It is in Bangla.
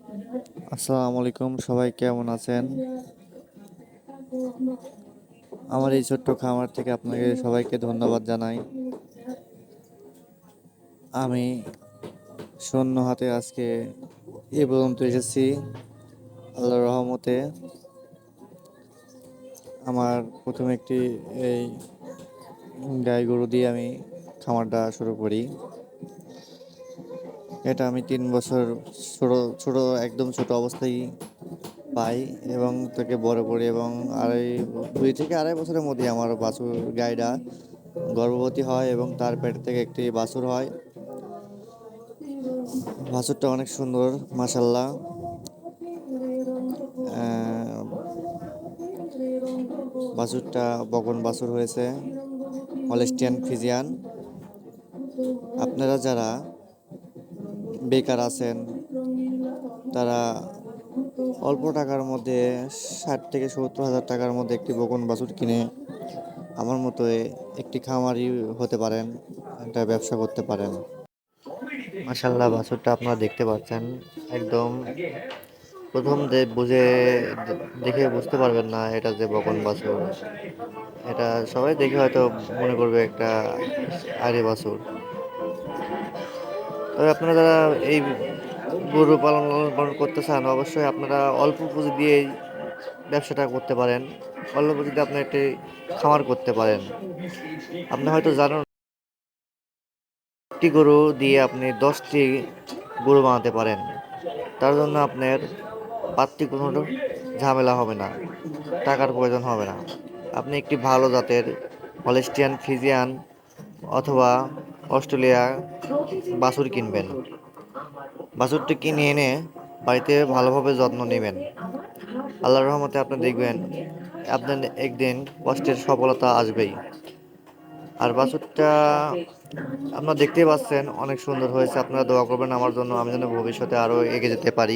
আসসালামু আলাইকুম, সবাই কেমন আছেন? আমার এই ছোট্ট খামার থেকে আপনাকে সবাইকে ধন্যবাদ জানাই। আমি শূন্য হাতে আজকে এ পর্যন্ত এসেছি। আল্লাহর রহমতে আমার প্রথমে একটি এই গাই গরু দিয়ে আমি খামারটা শুরু করি। এটা আমি 3 বছর ছোট ছোট একদম ছোট অবস্থায় পাই এবং তাকে বড় করি এবং 2 থেকে 2.5 বছরের মধ্যে আমার বাছুর গাইটা গর্ভবতী হয় এবং তার পেট থেকে একটি বাছুর হয়। বাছুরটা অনেক সুন্দর, মাশাল্লাহ। বাছুরটা বকন বাছুর হয়েছে, হলস্টিয়ান ফ্রিজিয়ান। আপনারা যারা বেকার আছেন তারা অল্প টাকার মধ্যে 60 থেকে 70 হাজার টাকার মধ্যে একটি বকন বাছুর কিনে আমার মতো একটি খামারি হতে পারেন, একটা ব্যবসা করতে পারেন। মাশাল্লাহ, বাছুরটা আপনারা দেখতে পাচ্ছেন। একদম প্রথম দেখে বুঝতে পারবেন না এটা যে বকন বাছুর। এটা সবাই দেখে হয়তো মনে করবে একটা আড়ি বাছুর। তবে আপনারা যারা এই গরু লালন পালন করতে চান, অবশ্যই আপনারা অল্প পুঁজি দিয়েই ব্যবসাটা করতে পারেন। অল্প পুঁজিতে আপনি একটি খামার করতে পারেন। আপনি হয়তো জানেন, একটি গরু দিয়ে আপনি 10টি গরু বানাতে পারেন। তার জন্য আপনার বাড়তি কোনো ঝামেলা হবে না, টাকার প্রয়োজন হবে না। আপনি একটি ভালো জাতের হলস্টিয়ান ফ্রিজিয়ান অথবা অস্ট্রেলিয়া বাছুর কিনবেন। বাছুরটি কিনে এনে বাড়িতে ভালোভাবে যত্ন নেবেন। আল্লাহর রহমতে আপনি দেখবেন আপনার একদিন কষ্টের সফলতা আসবেই। আর বাছুরটা আপনারা দেখতেই পাচ্ছেন, অনেক সুন্দর হয়েছে। আপনারা দোয়া করবেন আমার জন্য, আমি যেন ভবিষ্যতে আরও এগিয়ে যেতে পারি।